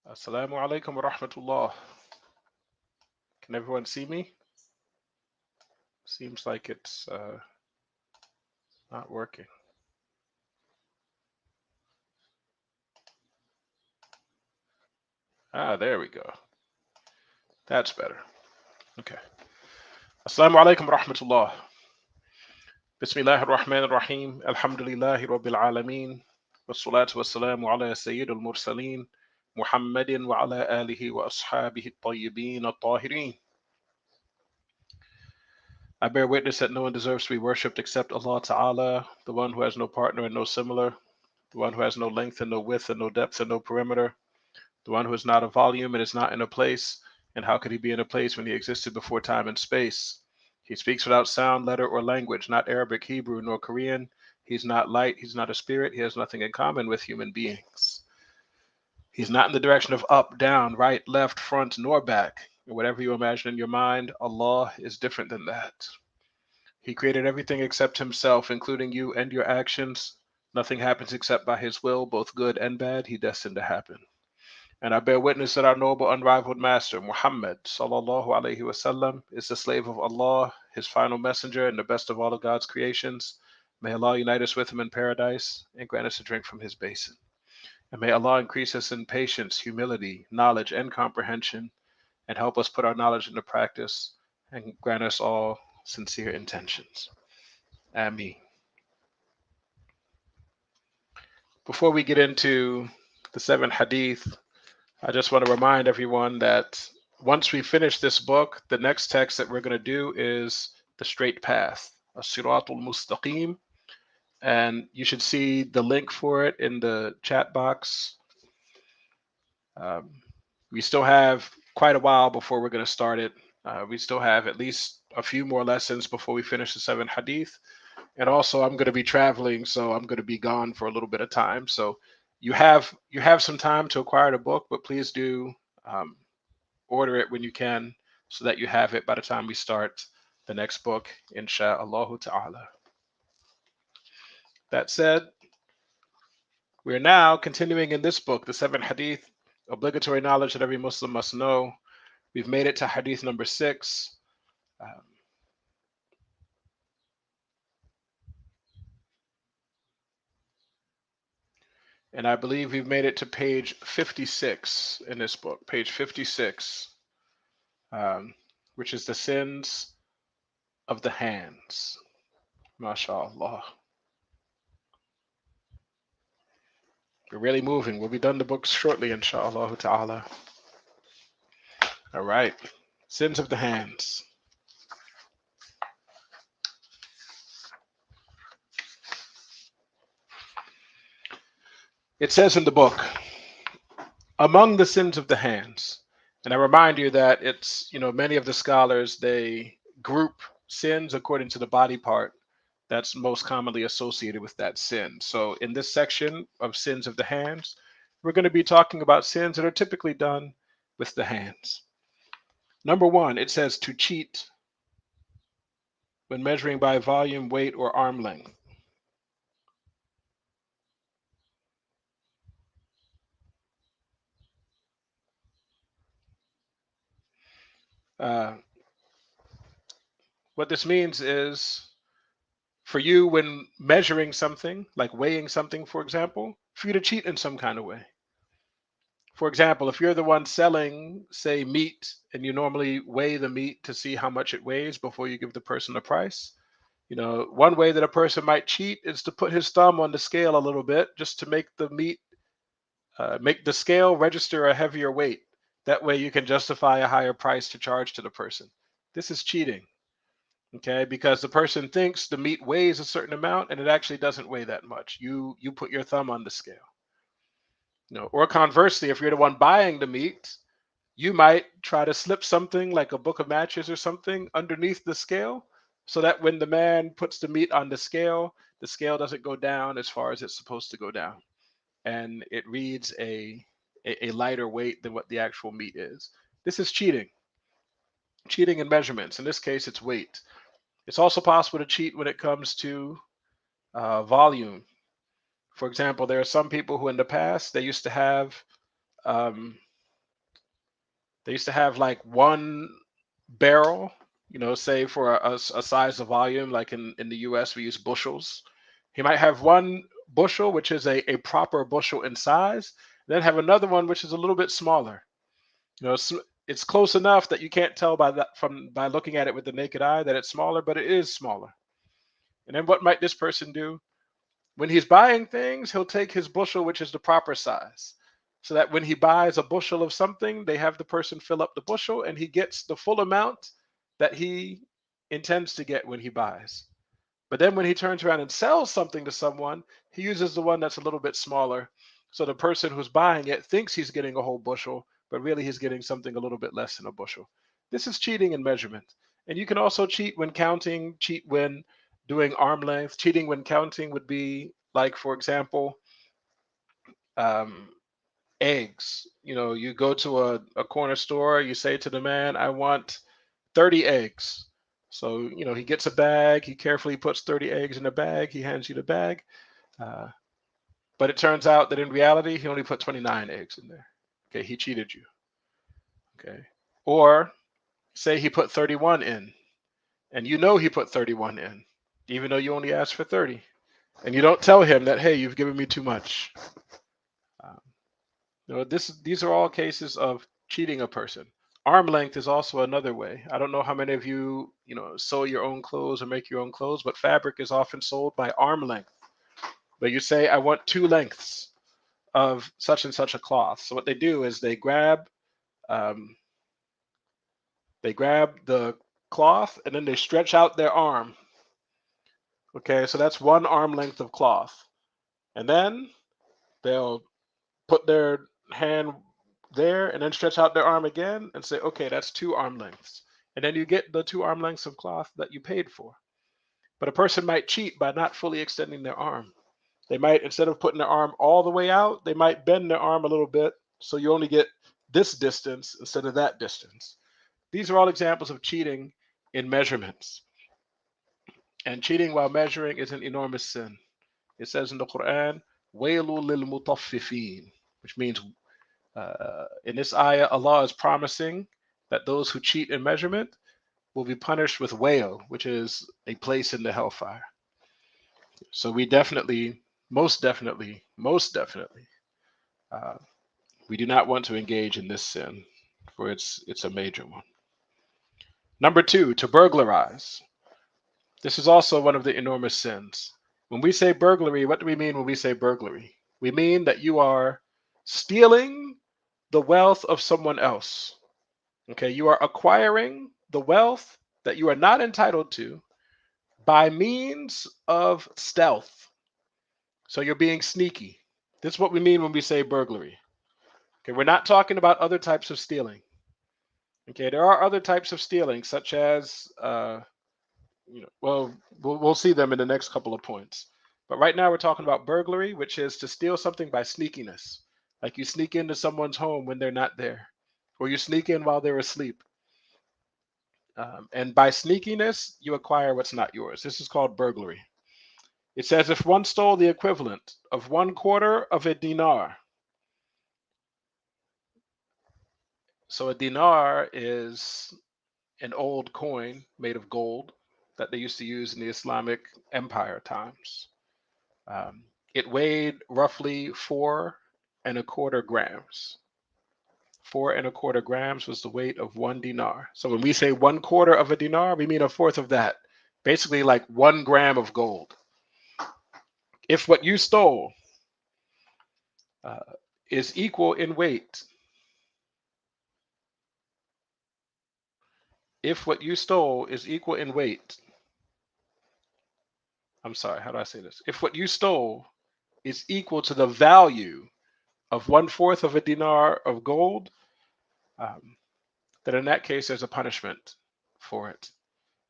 Assalamu alaikum wa rahmatullah. Can everyone see me? Seems like it's not working. There we go. That's better. Okay. Assalamu alaikum wa rahmatullah. Bismillah ar-Rahman ar-Rahim. Alhamdulillahi Rabbil Alameen. Wassalatu wassalamu ala Sayyid al-Mursaleen. Muhammadin wa ala alihi wa ashabihi at-tayyibin at-tahirin. I bear witness that no one deserves to be worshipped except Allah Ta'ala, the one who has no partner and no similar, the one who has no length and no width and no depth and no perimeter, the one who is not a volume and is not in a place. And how could he be in a place when he existed before time and space? He speaks without sound, letter, or language, not Arabic, Hebrew, nor Korean. He's not light, he's not a spirit, he has nothing in common with human beings. He's not in the direction of up, down, right, left, front, nor back. And whatever you imagine in your mind, Allah is different than that. He created everything except himself, including you and your actions. Nothing happens except by his will, both good and bad, he destined to happen. And I bear witness that our noble, unrivaled master, Muhammad sallallahu alaihi wasallam, is the slave of Allah, his final messenger, and the best of all of God's creations. May Allah unite us with him in paradise and grant us a drink from his basin. And may Allah increase us in patience, humility, knowledge, and comprehension, and help us put our knowledge into practice, and grant us all sincere intentions. Ameen. Before we get into the 7 hadith, I just want to remind everyone that once we finish this book, the next text that we're going to do is the straight path, As-Siratul Mustaqim. And you should see the link for it in the chat box. We still have quite a while before we're going to start it. We still have at least a few more lessons before we finish the 7 hadith. And also, I'm going to be traveling, so I'm going to be gone for a little bit of time. So you have some time to acquire the book, but please do order it when you can, so that you have it by the time we start the next book, insha'Allah ta'ala. That said, we are now continuing in this book, the 7 hadith, obligatory knowledge that every Muslim must know. We've made it to hadith number 6. And I believe we've made it to page 56 in this book, page 56, which is the sins of the hands. MashaAllah. We're really moving. We'll be done the book shortly, insha'Allah ta'ala. All right. Sins of the hands. It says in the book, among the sins of the hands, and I remind you that it's, many of the scholars, they group sins according to the body part that's most commonly associated with that sin. So in this section of sins of the hands, we're going to be talking about sins that are typically done with the hands. Number 1, it says to cheat when measuring by volume, weight, or arm length. What this means is, for you, when measuring something, like weighing something, for example, for you to cheat in some kind of way. For example, if you're the one selling, say, meat, and you normally weigh the meat to see how much it weighs before you give the person a price, one way that a person might cheat is to put his thumb on the scale a little bit, just to make the meat, make the scale register a heavier weight. That way you can justify a higher price to charge to the person. This is cheating. Okay, because the person thinks the meat weighs a certain amount and it actually doesn't weigh that much. You put your thumb on the scale. Or conversely, if you're the one buying the meat, you might try to slip something like a book of matches or something underneath the scale, so that when the man puts the meat on the scale doesn't go down as far as it's supposed to go down, and it reads a lighter weight than what the actual meat is. This is cheating in measurements. In this case, it's weight. It's also possible to cheat when it comes to volume. For example, there are some people who in the past um, they used to have like one barrel, say for a size of volume, like in the US, we use bushels. He might have one bushel, which is a proper bushel in size, then have another one, which is a little bit smaller. It's close enough that you can't tell by looking at it with the naked eye that it's smaller, but it is smaller. And then what might this person do? When he's buying things, he'll take his bushel, which is the proper size, so that when he buys a bushel of something, they have the person fill up the bushel and he gets the full amount that he intends to get when he buys. But then when he turns around and sells something to someone, he uses the one that's a little bit smaller. So the person who's buying it thinks he's getting a whole bushel, but really he's getting something a little bit less than a bushel. This is cheating in measurement. And you can also cheat when counting, cheat when doing arm length. Cheating when counting would be like, for example, um, eggs. You go to a corner store, you say to the man, I want 30 eggs. So, he gets a bag, he carefully puts 30 eggs in a bag, he hands you the bag. But it turns out that in reality, he only put 29 eggs in there. Okay, he cheated you. Okay. Or say he put 31 in, and he put 31 in, even though you only asked for 30. And you don't tell him that, hey, you've given me too much. These are all cases of cheating a person. Arm length is also another way. I don't know how many of you, sew your own clothes or make your own clothes, but fabric is often sold by arm length. But you say, I want 2 lengths of such and such a cloth. So what they do is um, they grab the cloth and then they stretch out their arm. Okay, so that's 1 arm length of cloth. And then they'll put their hand there and then stretch out their arm again and say, okay, that's 2 arm lengths. And then you get the 2 arm lengths of cloth that you paid for. But a person might cheat by not fully extending their arm. They might, instead of putting their arm all the way out, they might bend their arm a little bit so you only get this distance instead of that distance. These are all examples of cheating in measurements. And cheating while measuring is an enormous sin. It says in the Quran, وَيْلٌ لِلْمُطَفِّفِينَ, which means in this ayah, Allah is promising that those who cheat in measurement will be punished with wail, which is a place in the hellfire. So we definitely, most definitely, we do not want to engage in this sin, for it's a major one. Number 2, to burglarize. This is also one of the enormous sins. When we say burglary, what do we mean when we say burglary? We mean that you are stealing the wealth of someone else. Okay, you are acquiring the wealth that you are not entitled to by means of stealth. So you're being sneaky. This is what we mean when we say burglary. Okay, we're not talking about other types of stealing. Okay, there are other types of stealing, such as, we'll see them in the next couple of points. But right now we're talking about burglary, which is to steal something by sneakiness. Like you sneak into someone's home when they're not there, or you sneak in while they're asleep. And by sneakiness, you acquire what's not yours. This is called burglary. It says if one stole the equivalent of 1/4 of a dinar. So a dinar is an old coin made of gold that they used to use in the Islamic Empire times. It weighed roughly 4¼ grams. 4¼ grams was the weight of 1 dinar. So when we say 1/4 of a dinar, we mean 1/4 of that. Basically like 1 gram of gold. If what you stole is equal in weight, I'm sorry, how do I say this? If what you stole is equal to the value of 1/4 of a dinar of gold, then in that case, there's a punishment for it.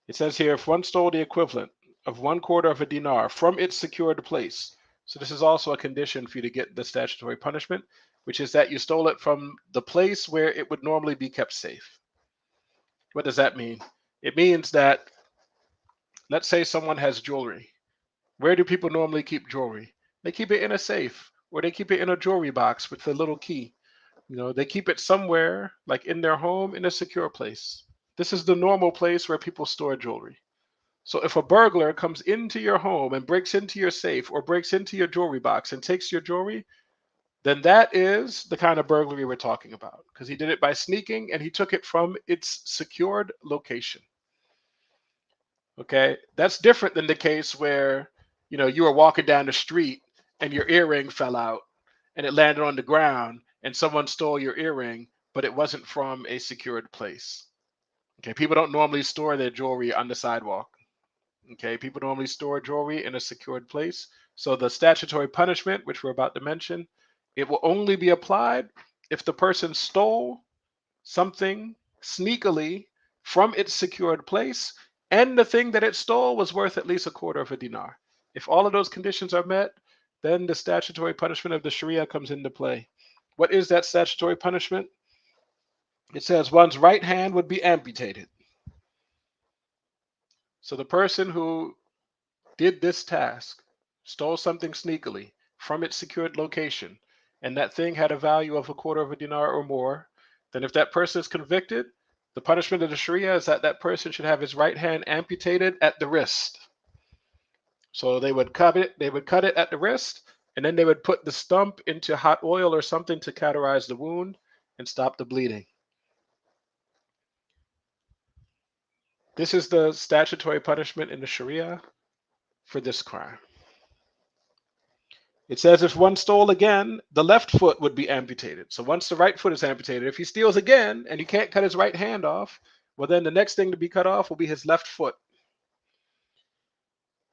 It says here, if one stole the equivalent of 1/4 of a dinar from its secured place. So this is also a condition for you to get the statutory punishment, which is that you stole it from the place where it would normally be kept safe. What does that mean? It means that Let's say someone has jewelry. Where do people normally keep jewelry? They keep it in a safe, or they keep it in a jewelry box with a little key. They keep it somewhere, like in their home, in a secure place. This is the normal place where people store jewelry. So if a burglar comes into your home and breaks into your safe or breaks into your jewelry box and takes your jewelry, then that is the kind of burglary we're talking about, because he did it by sneaking and he took it from its secured location. Okay, that's different than the case where you were walking down the street and your earring fell out and it landed on the ground and someone stole your earring, but it wasn't from a secured place. Okay, people don't normally store their jewelry on the sidewalk. Okay, people normally store jewelry in a secured place. So the statutory punishment, which we're about to mention, it will only be applied if the person stole something sneakily from its secured place and the thing that it stole was worth at least a quarter of a dinar. If all of those conditions are met, then the statutory punishment of the Sharia comes into play. What is that statutory punishment? It says one's right hand would be amputated. So the person who did this task, stole something sneakily from its secured location, and that thing had a value of a quarter of a dinar or more, then if that person is convicted, the punishment of the Sharia is that that person should have his right hand amputated at the wrist. So they would cut it at the wrist, and then they would put the stump into hot oil or something to cauterize the wound and stop the bleeding. This is the statutory punishment in the Sharia for this crime. It says if one stole again, the left foot would be amputated. So once the right foot is amputated, if he steals again and he can't cut his right hand off, well, then the next thing to be cut off will be his left foot.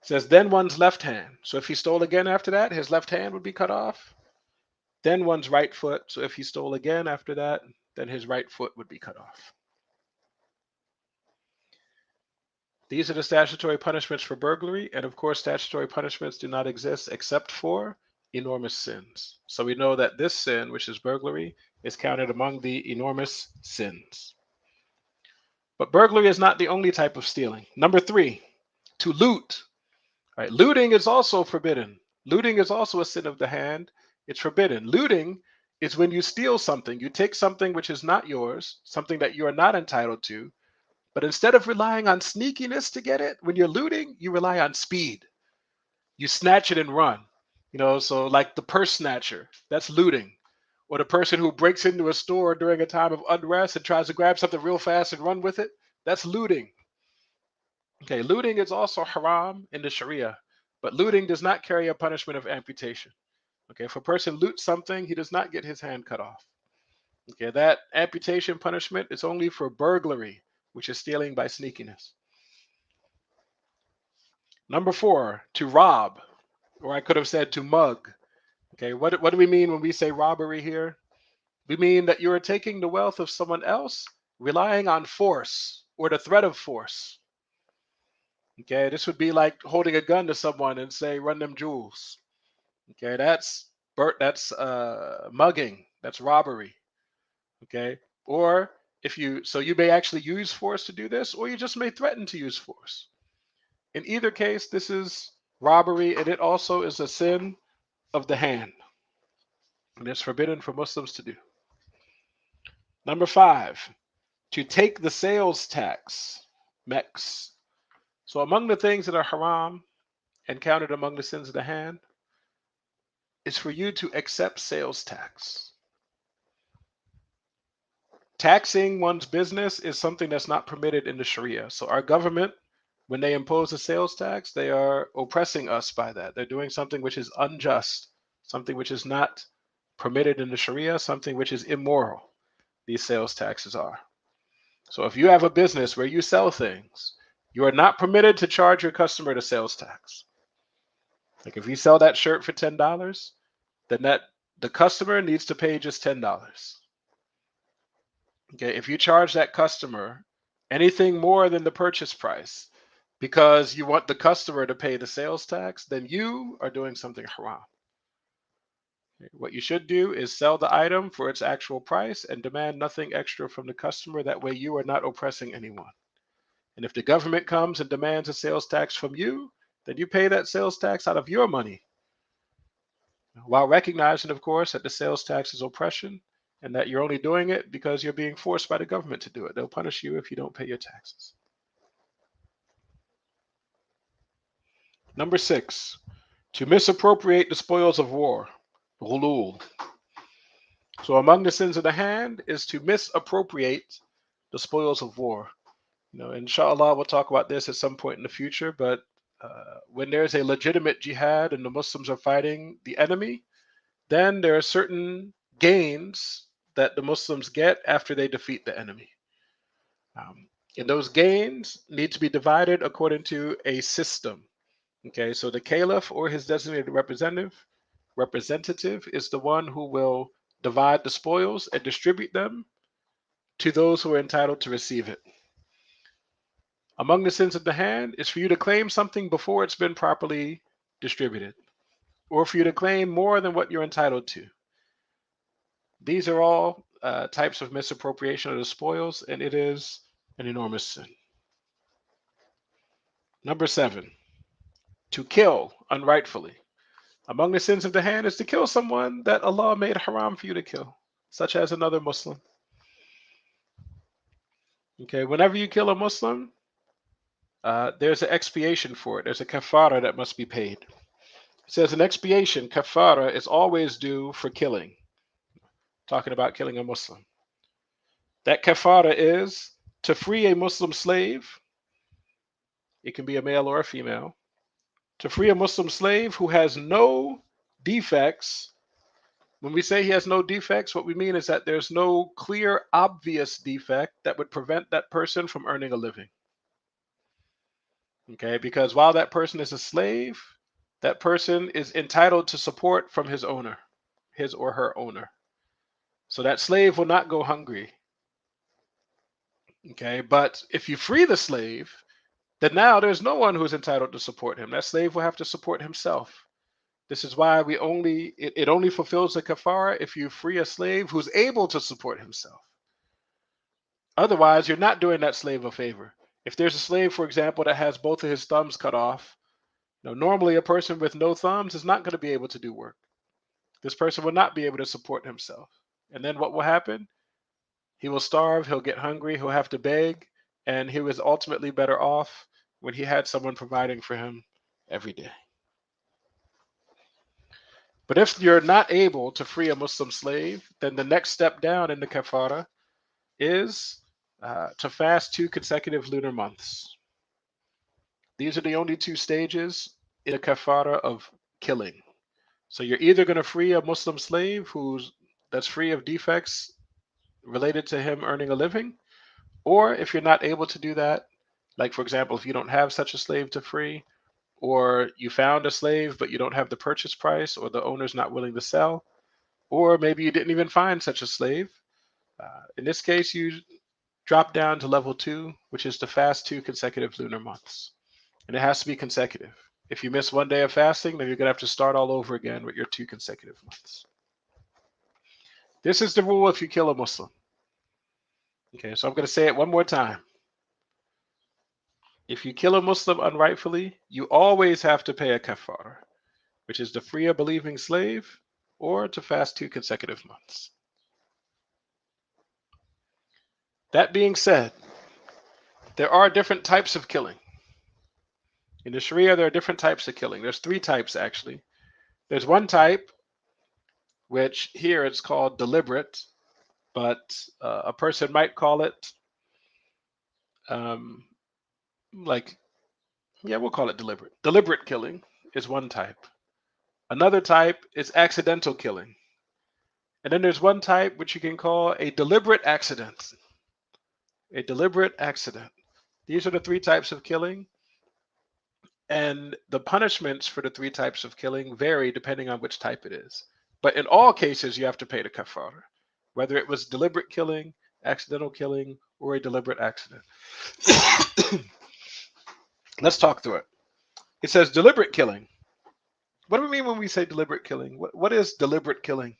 It says then one's left hand. So if he stole again after that, his left hand would be cut off. Then one's right foot. So if he stole again after that, then his right foot would be cut off. These are the statutory punishments for burglary. And of course, statutory punishments do not exist except for enormous sins. So we know that this sin, which is burglary, is counted among the enormous sins. But burglary is not the only type of stealing. Number 3, to loot. All right, looting is also forbidden. Looting is also a sin of the hand. It's forbidden. Looting is when you steal something. You take something which is not yours, something that you are not entitled to, but instead of relying on sneakiness to get it, when you're looting, you rely on speed. You snatch it and run. So like the purse snatcher, that's looting. Or the person who breaks into a store during a time of unrest and tries to grab something real fast and run with it, that's looting. Okay, looting is also haram in the Sharia, but looting does not carry a punishment of amputation. Okay, if a person loots something, he does not get his hand cut off. Okay, that amputation punishment is only for burglary, which is stealing by sneakiness. Number 4, to rob, or I could have said to mug. Okay, what do we mean when we say robbery here? We mean that you are taking the wealth of someone else, relying on force or the threat of force. Okay, this would be like holding a gun to someone and say, "Run them jewels." Okay, that's mugging. That's robbery. Okay, or so you may actually use force to do this, or you just may threaten to use force. In either case, this is robbery, and it also is a sin of the hand, and it's forbidden for Muslims to do. Number 5, to take the sales tax, mex. So among the things that are haram and counted among the sins of the hand is for you to accept sales tax. Taxing one's business is something that's not permitted in the Sharia. So our government, when they impose a sales tax, they are oppressing us by that. They're doing something which is unjust, something which is not permitted in the Sharia, something which is immoral. These sales taxes are. So if you have a business where you sell things, you are not permitted to charge your customer the sales tax. Like if you sell that shirt for $10, then the customer needs to pay just $10. Okay, if you charge that customer anything more than the purchase price because you want the customer to pay the sales tax, then you are doing something haram. Okay, what you should do is sell the item for its actual price and demand nothing extra from the customer. That way you are not oppressing anyone. And if the government comes and demands a sales tax from you, then you pay that sales tax out of your money, while recognizing, of course, that the sales tax is oppression and that you're only doing it because you're being forced by the government to do it. They'll punish you if you don't pay your taxes. Number 6, to misappropriate the spoils of war. Ghulul. So among the sins of the hand is to misappropriate the spoils of war. Inshallah, we'll talk about this at some point in the future, but when there's a legitimate jihad and the Muslims are fighting the enemy, then there are certain gains that the Muslims get after they defeat the enemy. And those gains need to be divided according to a system. Okay, so the caliph or his designated representative is the one who will divide the spoils and distribute them to those who are entitled to receive it. Among the sins of the hand is for you to claim something before it's been properly distributed, or for you to claim more than what you're entitled to. These are all types of misappropriation of the spoils, and it is an enormous sin. Number 7, to kill unrightfully. Among the sins of the hand is to kill someone that Allah made haram for you to kill, such as another Muslim. Okay, whenever you kill a Muslim, there's an expiation for it. There's a kafara that must be paid. It says an expiation, kafara, is always due for killing. Talking about killing a Muslim. That kafara is to free a Muslim slave. It can be a male or a female. To free a Muslim slave who has no defects. When we say he has no defects, what we mean is that there's no clear, obvious defect that would prevent that person from earning a living. Okay, because while that person is a slave, that person is entitled to support from his owner, his or her owner. So that slave will not go hungry. Okay, but if you free the slave, then now there's no one who's entitled to support him. That slave will have to support himself. This is why it only fulfills the kafara if you free a slave who's able to support himself. Otherwise, you're not doing that slave a favor. If there's a slave, for example, that has both of his thumbs cut off, normally a person with no thumbs is not going to be able to do work. This person will not be able to support himself. And then what will happen? He will starve, he'll get hungry, he'll have to beg, and he was ultimately better off when he had someone providing for him every day. But if you're not able to free a Muslim slave, then the next step down in the kafara is to fast 2 consecutive lunar months. These are the only 2 stages in the kafara of killing. So you're either going to free a Muslim slave that's free of defects related to him earning a living, or if you're not able to do that, like for example, if you don't have such a slave to free, or you found a slave but you don't have the purchase price, or the owner's not willing to sell, or maybe you didn't even find such a slave. In this case, you drop down to level 2, which is to fast 2 consecutive lunar months. And it has to be consecutive. If you miss one day of fasting, then you're going to have to start all over again with your 2 consecutive months. This is the rule if you kill a Muslim. Okay, so I'm going to say it one more time. If you kill a Muslim unrightfully, you always have to pay a kafara, which is to free a believing slave or to fast 2 consecutive months. That being said, there are different types of killing. In the Sharia, there are different types of killing. There's 3 types, actually. There's one type, which here it's called deliberate, but a person might call it we'll call it deliberate. Deliberate killing is one type. Another type is accidental killing. And then there's one type which you can call a deliberate accident. A deliberate accident. These are the 3 types of killing. And the punishments for the 3 types of killing vary depending on which type it is. But in all cases, you have to pay the kafara, whether it was deliberate killing, accidental killing, or a deliberate accident. Let's talk through it. It says deliberate killing. What do we mean when we say deliberate killing? What is deliberate killing?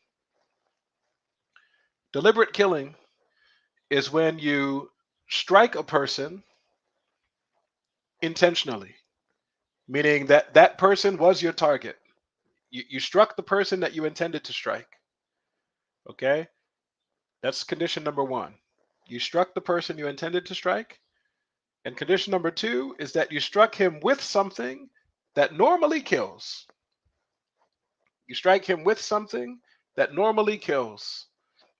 Deliberate killing is when you strike a person intentionally, meaning that that person was your target. You struck the person that you intended to strike. Okay? That's condition number one. You struck the person you intended to strike. And condition number two is that you struck him with something that normally kills. You strike him with something that normally kills.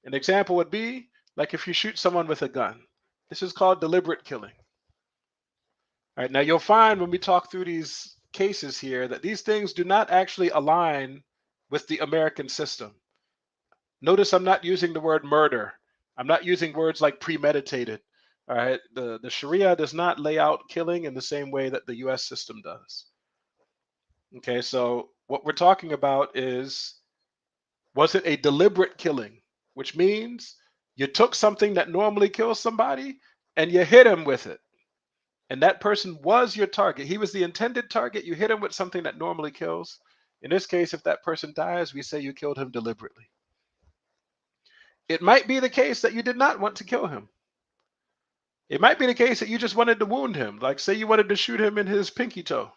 An example would be like if you shoot someone with a gun. This is called deliberate killing. All right, now you'll find when we talk through these cases here that these things do not actually align with the American system. Notice I'm not using the word murder. I'm not using words like premeditated. All right, the Sharia does not lay out killing in the same way that the US system does. Okay, so what we're talking about is, was it a deliberate killing? Which means you took something that normally kills somebody and you hit him with it. And that person was your target. He was the intended target. You hit him with something that normally kills. In this case, if that person dies, we say you killed him deliberately. It might be the case that you did not want to kill him. It might be the case that you just wanted to wound him. Like say you wanted to shoot him in his pinky toe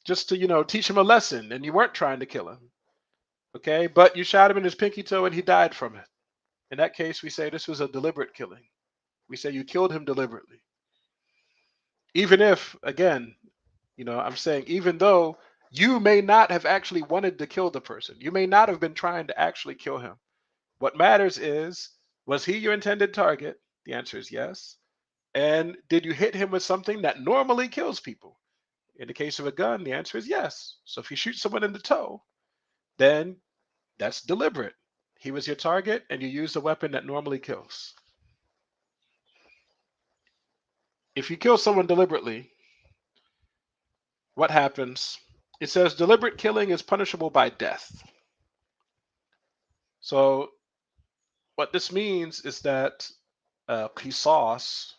just to, teach him a lesson and you weren't trying to kill him. Okay, but you shot him in his pinky toe and he died from it. In that case, we say this was a deliberate killing. We say you killed him deliberately. Even if, again, I'm saying even though you may not have actually wanted to kill the person, you may not have been trying to actually kill him. What matters is, was he your intended target? The answer is yes. And did you hit him with something that normally kills people? In the case of a gun, the answer is yes. So if you shoot someone in the toe, then that's deliberate. He was your target and you used a weapon that normally kills. If you kill someone deliberately, what happens? It says deliberate killing is punishable by death. So what this means is that qisas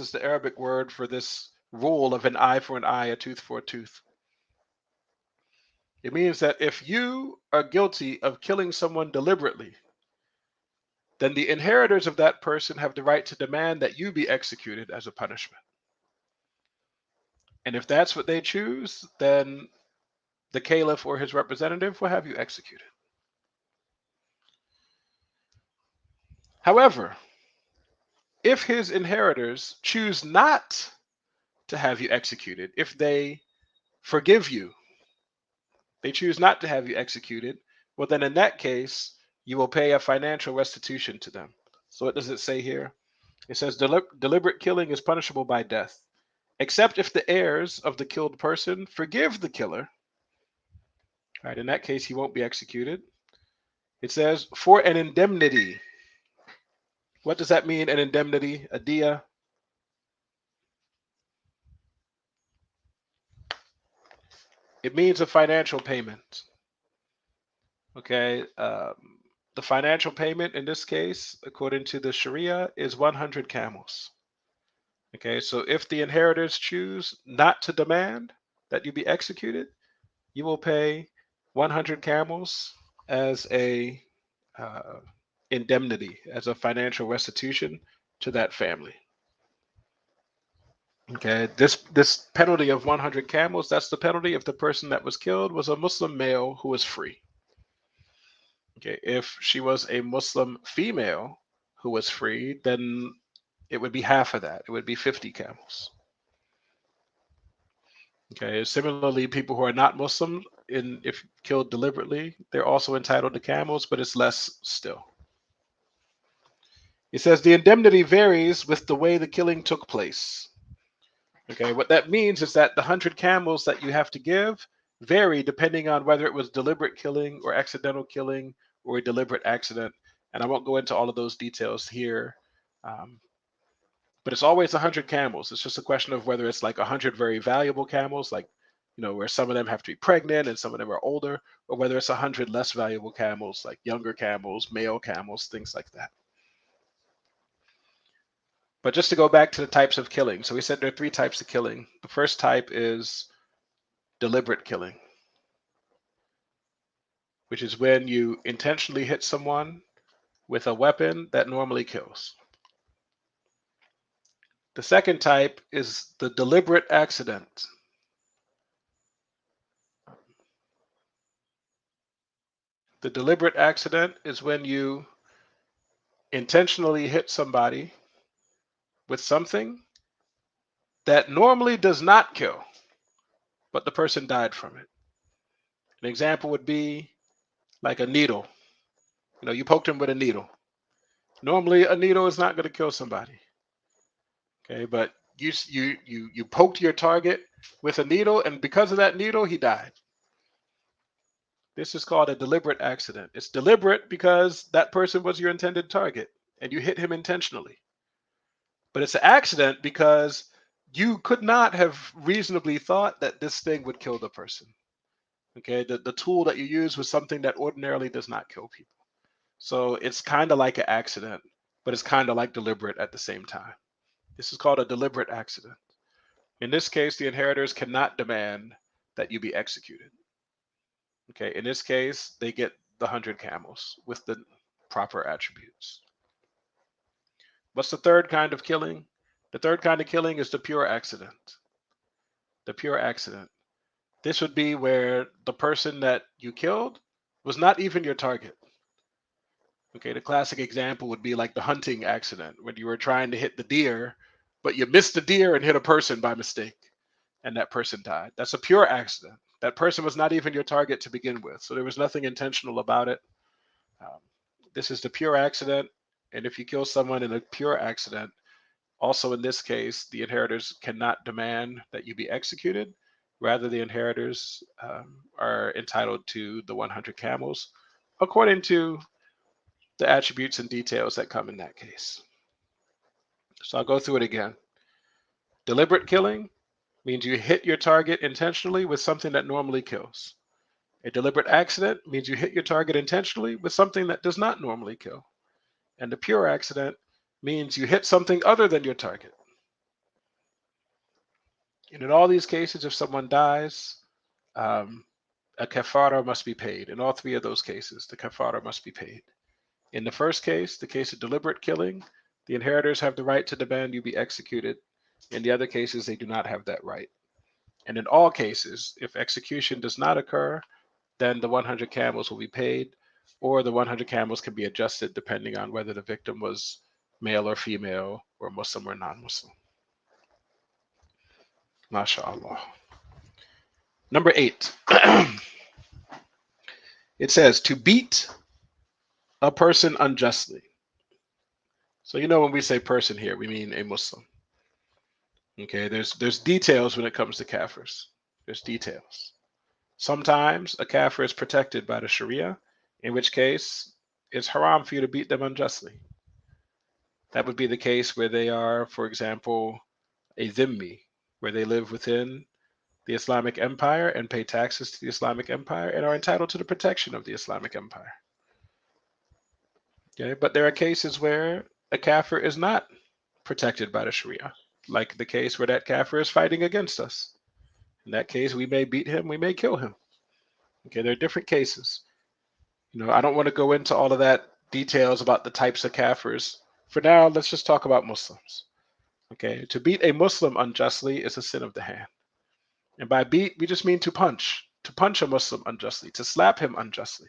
is the Arabic word for this rule of an eye for an eye, a tooth for a tooth. It means that if you are guilty of killing someone deliberately, then the inheritors of that person have the right to demand that you be executed as a punishment. And if that's what they choose, then the caliph or his representative will have you executed. However, if his inheritors choose not to have you executed, if they forgive you, they choose not to have you executed, well, then in that case, you will pay a financial restitution to them. So what does it say here? It says deliberate killing is punishable by death, except if the heirs of the killed person forgive the killer. All right, in that case, he won't be executed. It says for an indemnity. What does that mean, an indemnity? A dia? It means a financial payment. Okay. The financial payment in this case, according to the Sharia, is 100 camels. Okay. So if the inheritors choose not to demand that you be executed, you will pay 100 camels as a indemnity, as a financial restitution to that family. Okay, this penalty of 100 camels, that's the penalty if the person that was killed was a Muslim male who was free. Okay, if she was a Muslim female who was free, then it would be half of that. It would be 50 camels. Okay, similarly, people who are not Muslim, if killed deliberately, they're also entitled to camels, but it's less still. It says the indemnity varies with the way the killing took place. Okay, what that means is that the 100 camels that you have to give vary depending on whether it was deliberate killing or accidental killing or a deliberate accident. And I won't go into all of those details here. But it's always 100 camels. It's just a question of whether it's like 100 very valuable camels, like, where some of them have to be pregnant and some of them are older, or whether it's 100 less valuable camels, like younger camels, male camels, things like that. But just to go back to the types of killing. So we said there are 3 types of killing. The first type is deliberate killing, which is when you intentionally hit someone with a weapon that normally kills. The second type is the deliberate accident. The deliberate accident is when you intentionally hit somebody with something that normally does not kill, but the person died from it. An example would be like a needle. You poked him with a needle. Normally, a needle is not going to kill somebody. Okay, but you poked your target with a needle, and because of that needle, he died. This is called a deliberate accident. It's deliberate because that person was your intended target, and you hit him intentionally. But it's an accident because you could not have reasonably thought that this thing would kill the person. Okay, the tool that you use was something that ordinarily does not kill people. So it's kind of like an accident, but it's kind of like deliberate at the same time. This is called a deliberate accident. In this case, the inheritors cannot demand that you be executed. Okay, in this case, they get the 100 camels with the proper attributes. What's the third kind of killing? The third kind of killing is the pure accident. The pure accident. This would be where the person that you killed was not even your target. Okay, the classic example would be like the hunting accident when you were trying to hit the deer, but you missed the deer and hit a person by mistake, and that person died. That's a pure accident. That person was not even your target to begin with, so there was nothing intentional about it. Um, this is the pure accident, and if you kill someone in a pure accident, also in this case, the inheritors cannot demand that you be executed. Rather, the inheritors are entitled to the 100 camels, according to the attributes and details that come in that case. So I'll go through it again. Deliberate killing means you hit your target intentionally with something that normally kills. A deliberate accident means you hit your target intentionally with something that does not normally kill. And a pure accident means you hit something other than your target. And in all these cases, if someone dies, a kafara must be paid. In all three of those cases, the kafara must be paid. In the first case, the case of deliberate killing, the inheritors have the right to demand you be executed. In the other cases, they do not have that right. And in all cases, if execution does not occur, then the 100 camels will be paid, or the 100 camels can be adjusted depending on whether the victim was male or female, or Muslim or non-Muslim. MashaAllah. Number 8. It says to beat a person unjustly. So when we say person here, we mean a Muslim. Okay, there's details when it comes to kafirs. There's details. Sometimes a kafir is protected by the Sharia, in which case it's haram for you to beat them unjustly. That would be the case where they are, for example, a dhimmi, where they live within the Islamic Empire and pay taxes to the Islamic Empire and are entitled to the protection of the Islamic Empire. Okay, but there are cases where a kafir is not protected by the Sharia, like the case where that kafir is fighting against us. In that case, we may beat him, we may kill him. Okay, there are different cases. I don't want to go into all of that details about the types of kafirs. For now, let's just talk about Muslims. Okay, to beat a Muslim unjustly is a sin of the hand. And by beat, we just mean to punch a Muslim unjustly, to slap him unjustly.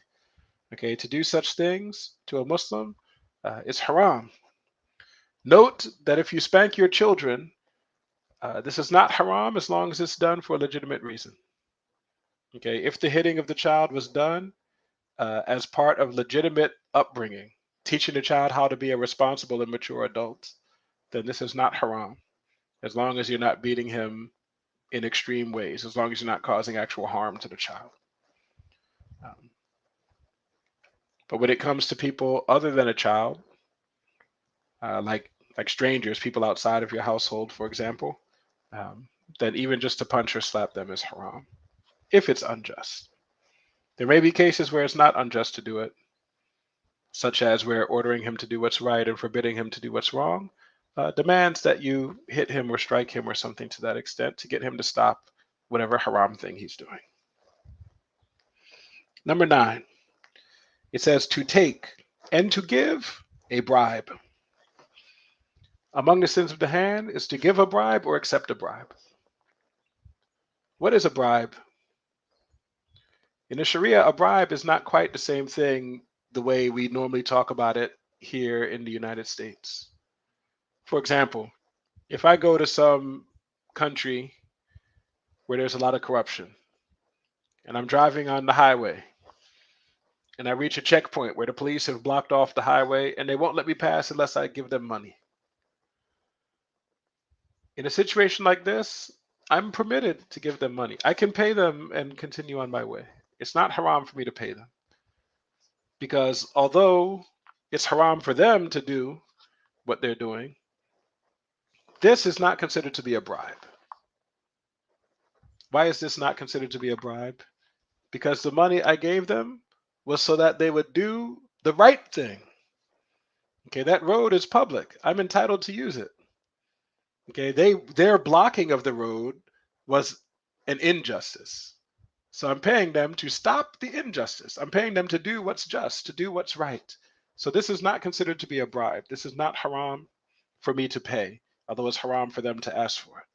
Okay, to do such things to a Muslim is haram. Note that if you spank your children, this is not haram as long as it's done for a legitimate reason. Okay, if the hitting of the child was done as part of legitimate upbringing, teaching the child how to be a responsible and mature adult, then this is not haram, as long as you're not beating him in extreme ways, as long as you're not causing actual harm to the child. But when it comes to people other than a child, like strangers, people outside of your household, for example, then even just to punch or slap them is haram, if it's unjust. There may be cases where it's not unjust to do it, such as where ordering him to do what's right and forbidding him to do what's wrong demands that you hit him or strike him or something to that extent to get him to stop whatever haram thing he's doing. Number 9, it says to take and to give a bribe. Among the sins of the hand is to give a bribe or accept a bribe. What is a bribe? In the Sharia, a bribe is not quite the same thing the way we normally talk about it here in the United States. For example, if I go to some country where there's a lot of corruption and I'm driving on the highway and I reach a checkpoint where the police have blocked off the highway and they won't let me pass unless I give them money. In a situation like this, I'm permitted to give them money. I can pay them and continue on my way. It's not haram for me to pay them. Because although it's haram for them to do what they're doing, this is not considered to be a bribe. Why is this not considered to be a bribe? Because the money I gave them was so that they would do the right thing. Okay, that road is public. I'm entitled to use it. Okay, their blocking of the road was an injustice. So I'm paying them to stop the injustice. I'm paying them to do what's just, to do what's right. So this is not considered to be a bribe. This is not haram for me to pay, although it's haram for them to ask for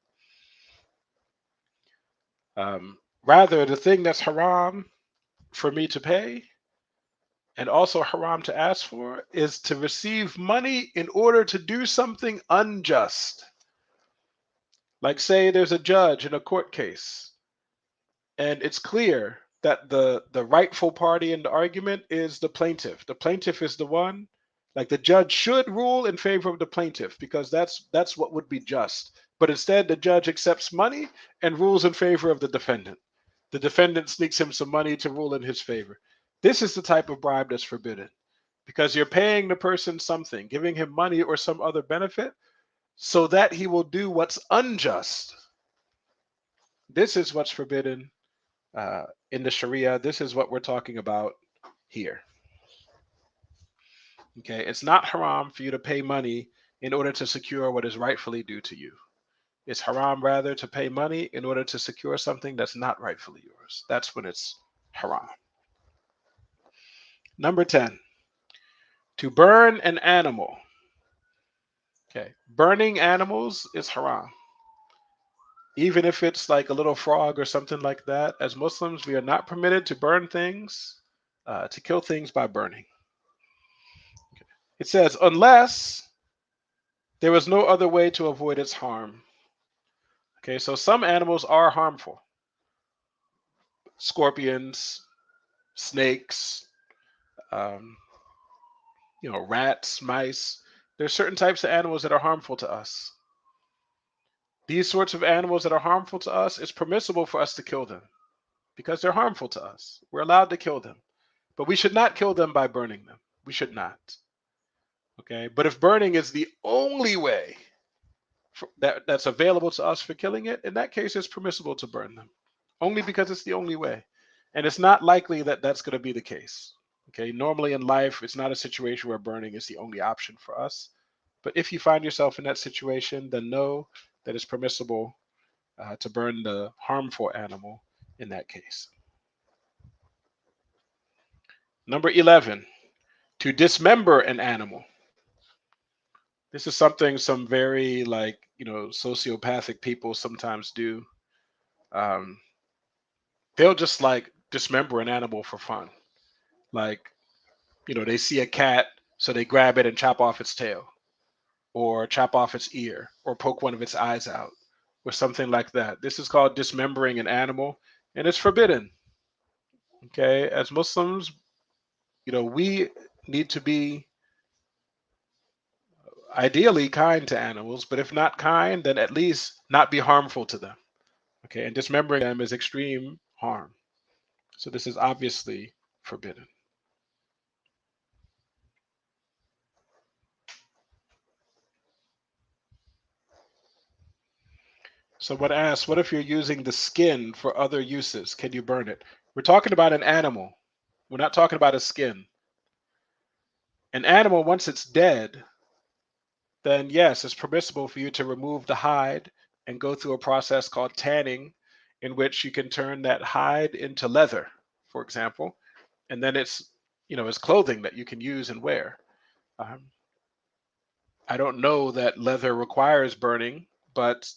it. Rather, the thing that's haram for me to pay and also haram to ask for is to receive money in order to do something unjust. Like, say there's a judge in a court case and it's clear that the rightful party in the argument is the plaintiff. The plaintiff is the one, like the judge should rule in favor of the plaintiff because that's what would be just. But instead the judge accepts money and rules in favor of the defendant. The defendant sneaks him some money to rule in his favor. This is the type of bribe that's forbidden because you're paying the person something, giving him money or some other benefit so that he will do what's unjust. This is what's forbidden in the Sharia. This is what we're talking about here. Okay, it's not haram for you to pay money in order to secure what is rightfully due to you. It's haram rather to pay money in order to secure something that's not rightfully yours. That's when it's haram. Number 10, to burn an animal. Okay, burning animals is haram. Even if it's like a little frog or something like that, as Muslims, we are not permitted to burn things, to kill things by burning. Okay. It says, unless there was no other way to avoid its harm. Okay, so some animals are harmful. Scorpions, snakes, um, rats, mice. There's certain types of animals that are harmful to us. These sorts of animals that are harmful to us, it's permissible for us to kill them because they're harmful to us. We're allowed to kill them, but we should not kill them by burning them. We should not. Okay, but if burning is the only way that's available to us for killing it, in that case, it's permissible to burn them, only because it's the only way. And it's not likely that that's going to be the case. Okay, normally in life, it's not a situation where burning is the only option for us. But if you find yourself in that situation, then know that it's permissible to burn the harmful animal in that case. Number 11, to dismember an animal. This is something some very sociopathic people sometimes do. They'll just dismember an animal for fun. They see a cat, so they grab it and chop off its tail, or chop off its ear, or poke one of its eyes out, or something like that. This is called dismembering an animal, and it's forbidden. Okay, as Muslims, we need to be ideally kind to animals, but if not kind, then at least not be harmful to them. Okay, and dismembering them is extreme harm. So this is obviously forbidden. Someone asks, what if you're using the skin for other uses? Can you burn it? We're talking about an animal. We're not talking about a skin. An animal, once it's dead, then yes, it's permissible for you to remove the hide and go through a process called tanning, in which you can turn that hide into leather, for example, and then it's clothing that you can use and wear. Um, I don't know that leather requires burning, but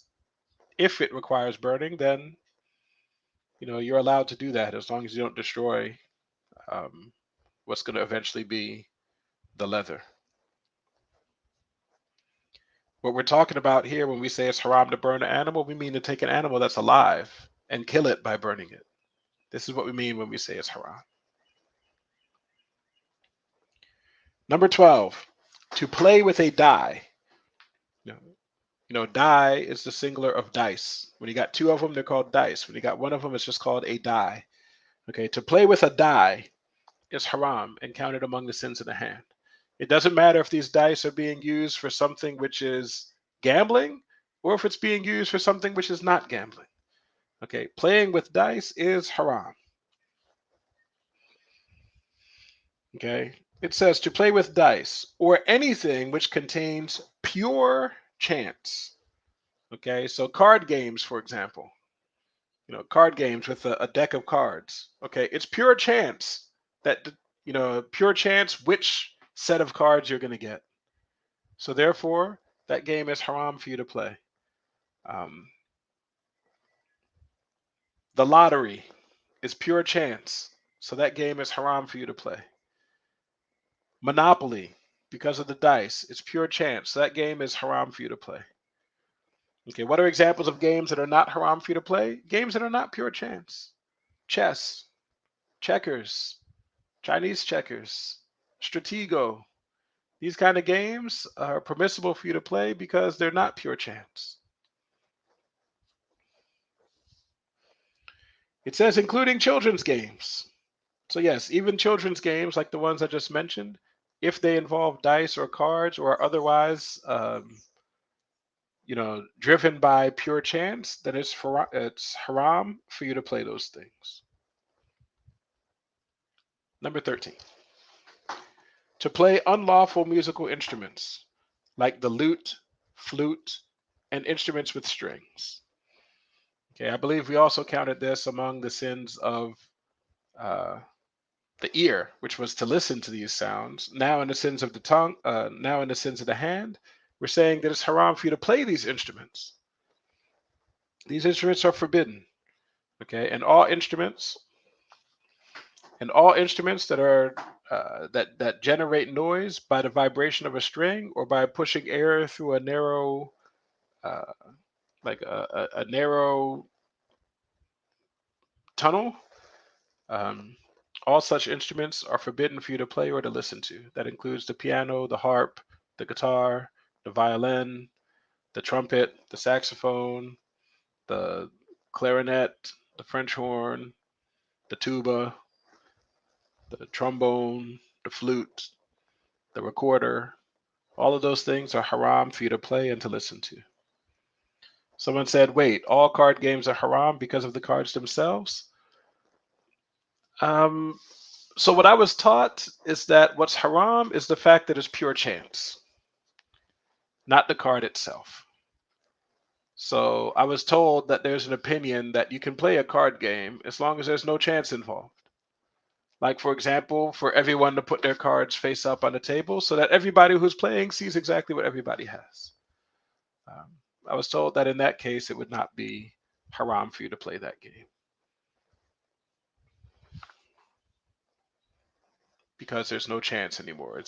if it requires burning, then you're allowed to do that as long as you don't destroy um, what's going to eventually be the leather. What we're talking about here when we say it's haram to burn an animal, we mean to take an animal that's alive and kill it by burning it. This is what we mean when we say it's haram. Number 12, to play with a die. Die is the singular of dice. When you got two of them, they're called dice. When you got one of them, it's just called a die. Okay, to play with a die is haram and counted among the sins of the hand. It doesn't matter if these dice are being used for something which is gambling or if it's being used for something which is not gambling. Okay, playing with dice is haram. Okay, it says to play with dice or anything which contains pure chance. Okay, so card games, for example, card games with a deck of cards. Okay, it's pure chance that, pure chance which set of cards you're going to get. So therefore, that game is haram for you to play. The lottery is pure chance. So that game is haram for you to play. Monopoly, because of the dice, it's pure chance. So that game is haram for you to play. Okay, what are examples of games that are not haram for you to play? Games that are not pure chance. Chess, checkers, Chinese checkers, Stratego. These kind of games are permissible for you to play because they're not pure chance. It says including children's games. So yes, even children's games like the ones I just mentioned, if they involve dice or cards or are otherwise, driven by pure chance, then it's haram for you to play those things. Number 13, to play unlawful musical instruments like the lute, flute, and instruments with strings. Okay, I believe we also counted this among the sins of the ear, which was to listen to these sounds. Now in the sins of the tongue, now in the sins of the hand, we're saying that it's haram for you to play these instruments. These instruments are forbidden. Okay, and all instruments that are that generate noise by the vibration of a string or by pushing air through a narrow, like a narrow tunnel. All such instruments are forbidden for you to play or to listen to. That includes the piano, the harp, the guitar, the violin, the trumpet, the saxophone, the clarinet, the French horn, the tuba, the trombone, the flute, the recorder. All of those things are haram for you to play and to listen to. Someone said, wait, all card games are haram because of the cards themselves? So what I was taught is that what's haram is the fact that it's pure chance, not the card itself. So I was told that there's an opinion that you can play a card game as long as there's no chance involved. Like, for example, for everyone to put their cards face up on the table so that everybody who's playing sees exactly what everybody has. I was told that in that case, it would not be haram for you to play that game, because there's no chance anymore.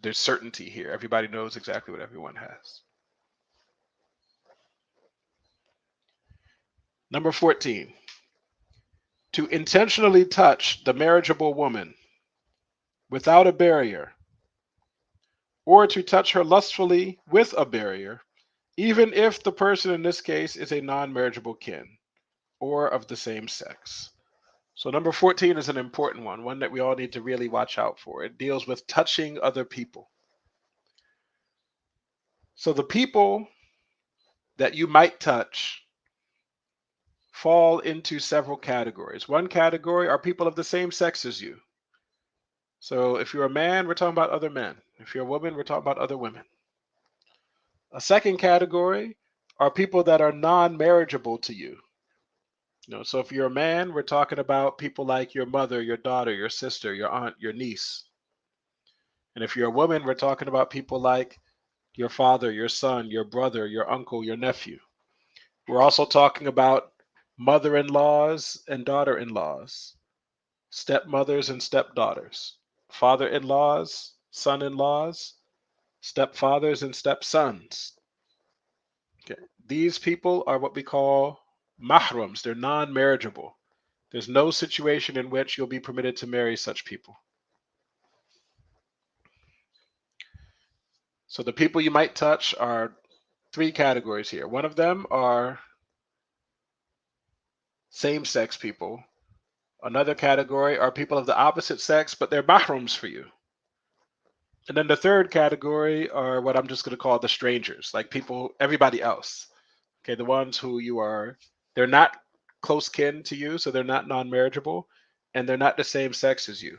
There's certainty here. Everybody knows exactly what everyone has. Number 14, to intentionally touch the marriageable woman without a barrier, or to touch her lustfully with a barrier, even if the person in this case is a non-marriageable kin or of the same sex. So number 14 is an important one that we all need to really watch out for. It deals with touching other people. So the people that you might touch fall into several categories. One category are people of the same sex as you. So if you're a man, we're talking about other men. If you're a woman, we're talking about other women. A second category are people that are non-marriageable to you. So if you're a man, we're talking about people like your mother, your daughter, your sister, your aunt, your niece. And if you're a woman, we're talking about people like your father, your son, your brother, your uncle, your nephew. We're also talking about mother-in-laws and daughter-in-laws, stepmothers and stepdaughters, father-in-laws, son-in-laws, stepfathers and stepsons. Okay. These people are what we call mahrams. They're non-marriageable. There's no situation in which you'll be permitted to marry such people. So the people you might touch are three categories here. One of them are same-sex people. Another category are people of the opposite sex, but they're mahrams for you. And then the third category are what I'm just going to call the strangers, like people, everybody else. Okay, the ones who they're not close kin to you, so they're not non-marriageable, and they're not the same sex as you.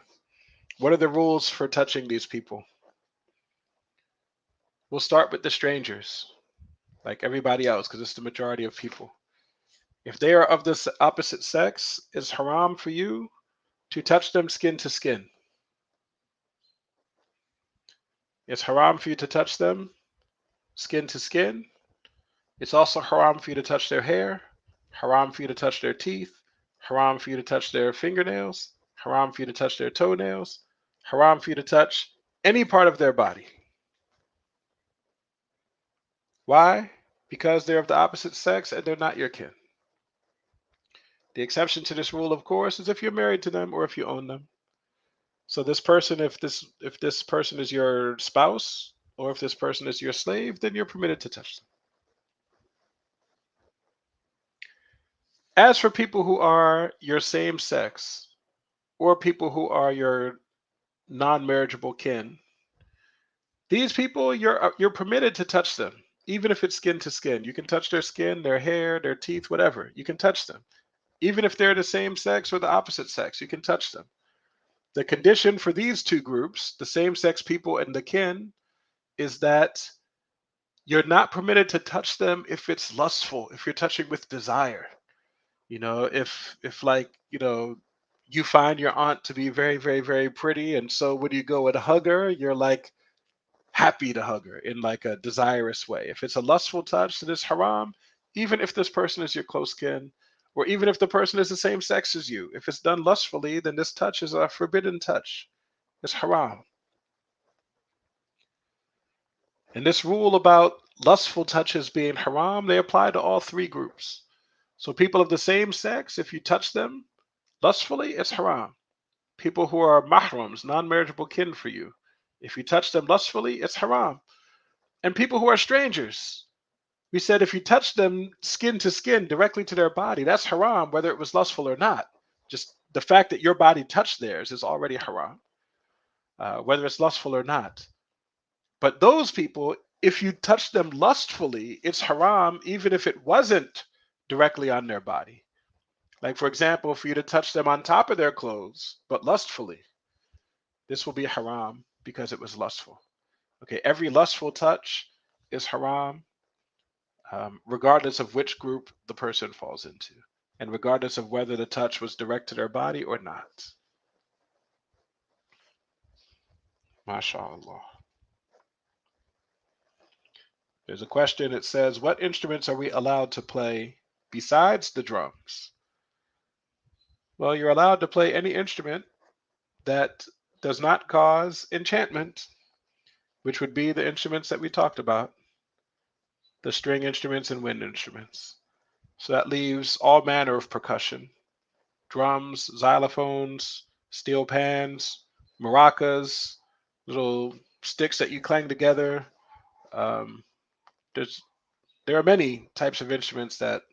What are the rules for touching these people? We'll start with the strangers, like everybody else, because it's the majority of people. If they are of the opposite sex, it's haram for you to touch them skin to skin. It's haram for you to touch them skin to skin. It's also haram for you to touch their hair, haram for you to touch their teeth, haram for you to touch their fingernails, haram for you to touch their toenails, haram for you to touch any part of their body. Why? Because they're of the opposite sex and they're not your kin. The exception to this rule, of course, is if you're married to them or if you own them. So this person, if this person is your spouse or if this person is your slave, then you're permitted to touch them. As for people who are your same sex or people who are your non-marriageable kin, these people you're permitted to touch them, even if it's skin to skin. You can touch their skin, their hair, their teeth, whatever. You can touch them, even if they're the same sex or the opposite sex. You can touch them. The condition for these two groups, the same-sex people and the kin, is that you're not permitted to touch them if it's lustful, if you're touching with desire. If like, you find your aunt to be very, very, very pretty, and so when you go and hug her, you're like happy to hug her in like a desirous way. If it's a lustful touch, then it's haram, even if this person is your close kin, or even if the person is the same sex as you. If it's done lustfully, then this touch is a forbidden touch. It's haram. And this rule about lustful touches being haram, they apply to all three groups. So people of the same sex, if you touch them lustfully, it's haram. People who are mahrams, non-marriageable kin for you, if you touch them lustfully, it's haram. And people who are strangers, we said if you touch them skin to skin directly to their body, that's haram, whether it was lustful or not. Just the fact that your body touched theirs is already haram, whether it's lustful or not. But those people, if you touch them lustfully, it's haram even if it wasn't directly on their body. Like, for example, for you to touch them on top of their clothes, but lustfully, this will be haram because it was lustful. Okay, every lustful touch is haram, regardless of which group the person falls into, and regardless of whether the touch was direct to their body or not. MashaAllah. There's a question. It says, what instruments are we allowed to play besides the drums? Well, you're allowed to play any instrument that does not cause enchantment, which would be the instruments that we talked about, the string instruments and wind instruments. So that leaves all manner of percussion, drums, xylophones, steel pans, maracas, little sticks that you clang together. Um, there's there are many types of instruments that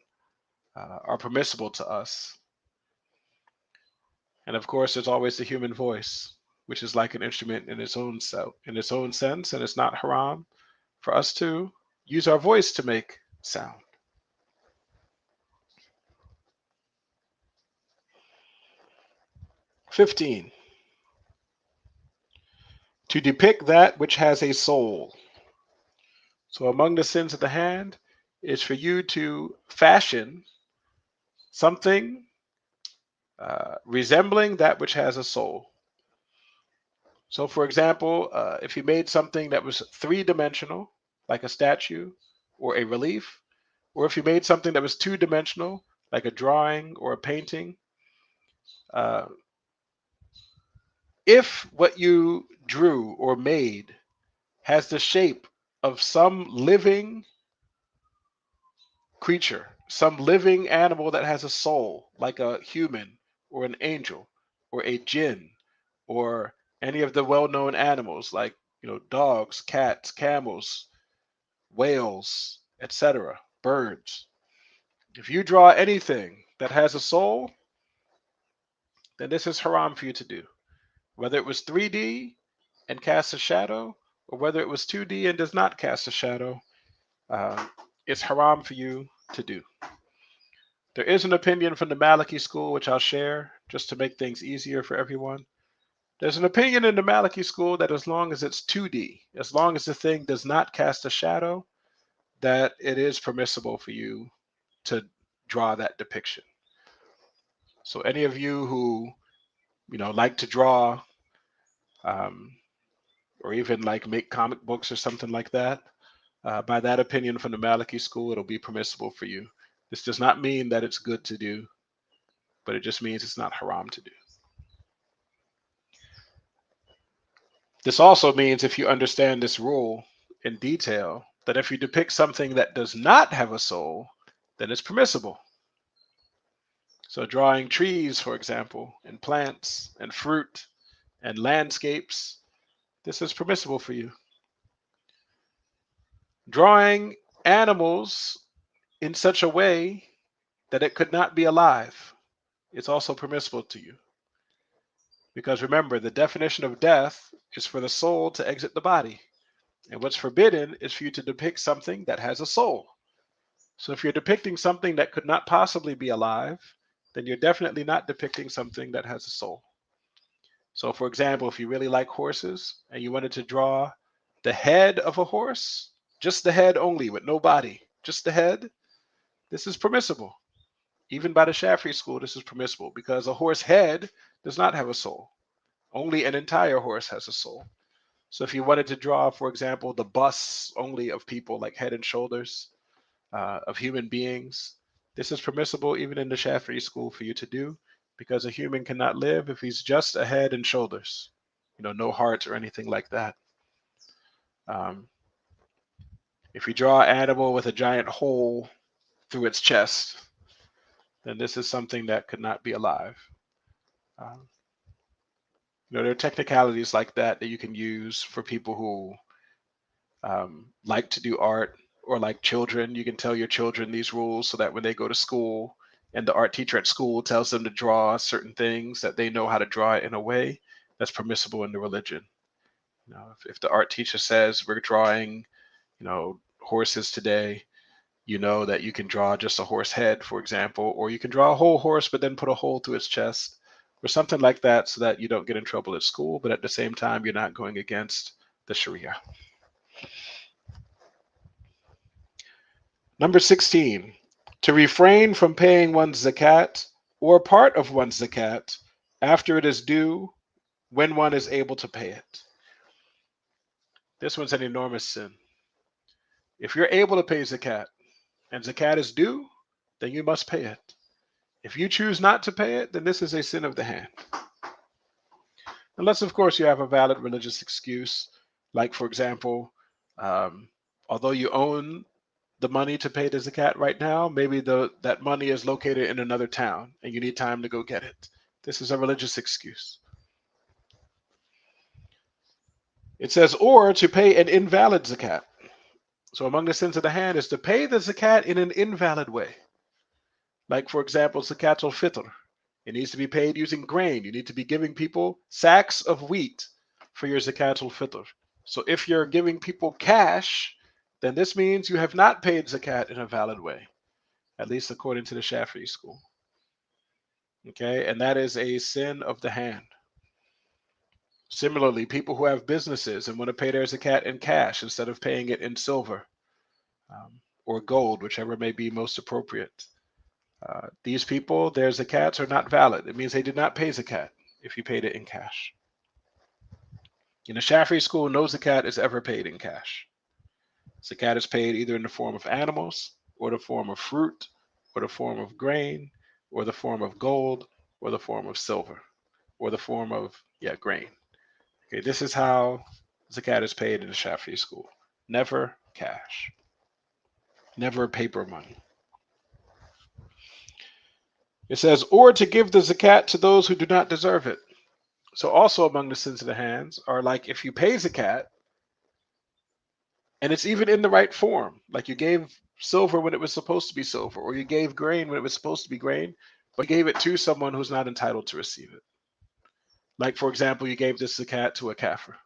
are permissible to us. And of course, there's always the human voice, which is like an instrument in its own sense, and it's not haram for us to use our voice to make sound. '15. To depict that which has a soul. So among the sins of the hand is for you to fashion something resembling that which has a soul. So, for example, if you made something that was three-dimensional, like a statue or a relief, or if you made something that was two-dimensional, like a drawing or a painting, uh, if what you drew or made has the shape of some living creature, some living animal that has a soul, like a human or an angel or a jinn or any of the well-known animals like dogs, cats, camels, whales, etc., birds. If you draw anything that has a soul, then this is haram for you to do. Whether it was 3D and casts a shadow, or whether it was 2D and does not cast a shadow, uh, it's haram for you to do. There is an opinion from the Maliki school, which I'll share just to make things easier for everyone. There's an opinion in the Maliki school that as long as it's 2D, as long as the thing does not cast a shadow, that it is permissible for you to draw that depiction. So any of you who like to draw, um, or even like make comic books or something like that, by that opinion from the Maliki school, it'll be permissible for you. This does not mean that it's good to do, but it just means it's not haram to do. This also means, if you understand this rule in detail, that if you depict something that does not have a soul, then it's permissible. So drawing trees, for example, and plants and fruit and landscapes, this is permissible for you. Drawing animals in such a way that it could not be alive, it's also permissible to you. Because remember, the definition of death is for the soul to exit the body. And what's forbidden is for you to depict something that has a soul. So if you're depicting something that could not possibly be alive, then you're definitely not depicting something that has a soul. So for example, if you really like horses and you wanted to draw the head of a horse, just the head only with no body, just the head, this is permissible. Even by the Shafi'i school, this is permissible because a horse head does not have a soul. Only an entire horse has a soul. So if you wanted to draw, for example, the busts only of people, like head and shoulders of human beings, this is permissible even in the Shafi'i school for you to do, because a human cannot live if he's just a head and shoulders, no heart or anything like that. Um, if you draw an animal with a giant hole through its chest, then this is something that could not be alive. Um, there are technicalities like that that you can use for people who like to do art, or like children. You can tell your children these rules so that when they go to school and the art teacher at school tells them to draw certain things, that they know how to draw it in a way that's permissible in the religion. If the art teacher says we're drawing, horses today, you know that you can draw just a horse head, for example, or you can draw a whole horse but then put a hole through its chest or something like that, so that you don't get in trouble at school, but at the same time, you're not going against the Sharia. Number 16, to refrain from paying one's zakat or part of one's zakat after it is due when one is able to pay it. This one's an enormous sin. If you're able to pay zakat and zakat is due, then you must pay it. If you choose not to pay it, then this is a sin of the hand. Unless, of course, you have a valid religious excuse, like, for example, although you own the money to pay the zakat right now, maybe that money is located in another town and you need time to go get it. This is a religious excuse. It says, or to pay an invalid zakat. So among the sins of the hand is to pay the zakat in an invalid way. Like, for example, zakatul fitr. It needs to be paid using grain. You need to be giving people sacks of wheat for your zakatul fitr. So if you're giving people cash, then this means you have not paid zakat in a valid way, at least according to the Shafi'i school. Okay, and that is a sin of the hand. Similarly, people who have businesses and want to pay their zakat in cash instead of paying it in silver or gold, whichever may be most appropriate. These people, their zakats are not valid. It means they did not pay zakat if you paid it in cash. In the Shafi'i school, no zakat is ever paid in cash. Zakat is paid either in the form of animals, or the form of fruit, or the form of grain, or the form of gold, or the form of silver, or the form of grain. Okay, this is how zakat is paid in the Shafi'i school. Never cash, never paper money. It says, or to give the zakat to those who do not deserve it. So also among the sins of the hands are like if you pay zakat and it's even in the right form, like you gave silver when it was supposed to be silver, or you gave grain when it was supposed to be grain, but you gave it to someone who's not entitled to receive it. Like, for example, you gave this zakat to a kafir,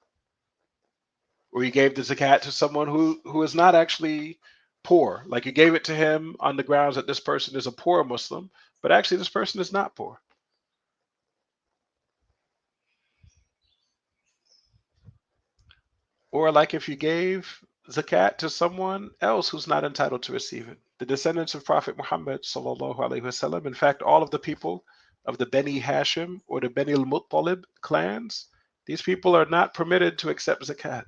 or you gave the zakat to someone who is not actually poor. Like you gave it to him on the grounds that this person is a poor Muslim, but actually this person is not poor. Or like if you gave zakat to someone else who's not entitled to receive it. The descendants of Prophet Muhammad sallallahu alaihi wasallam, in fact, all of the people of the Beni Hashim or the Beni al-Muttalib clans, these people are not permitted to accept zakat,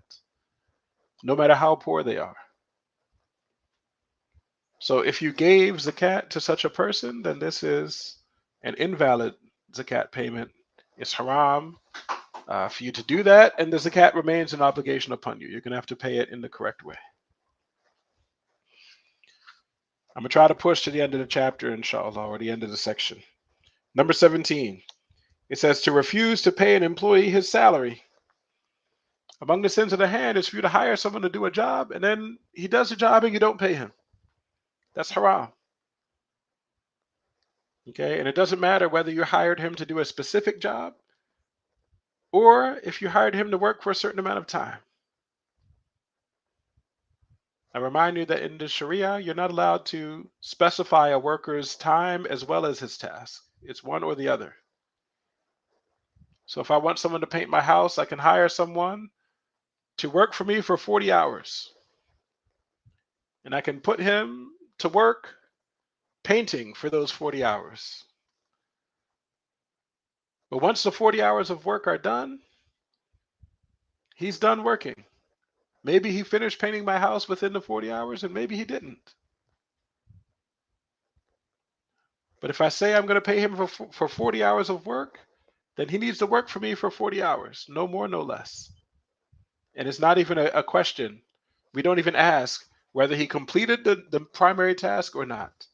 no matter how poor they are. So if you gave zakat to such a person, then this is an invalid zakat payment. It's haram for you to do that, and the zakat remains an obligation upon you. You're going to have to pay it in the correct way. I'm going to try to push to the end of the chapter, inshallah, or the end of the section. Number 17, it says to refuse to pay an employee his salary. Among the sins of the hand is for you to hire someone to do a job, and then he does the job and you don't pay him. That's haram. Okay, and it doesn't matter whether you hired him to do a specific job or if you hired him to work for a certain amount of time. I remind you that in the Sharia, you're not allowed to specify a worker's time as well as his task. It's one or the other. So if I want someone to paint my house, I can hire someone to work for me for 40 hours. And I can put him to work painting for those 40 hours. But once the 40 hours of work are done, he's done working. Maybe he finished painting my house within the 40 hours, and maybe he didn't. But if I say I'm going to pay him for 40 hours of work, then he needs to work for me for 40 hours, no more, no less. And it's not even a question. We don't even ask whether he completed the primary task or not.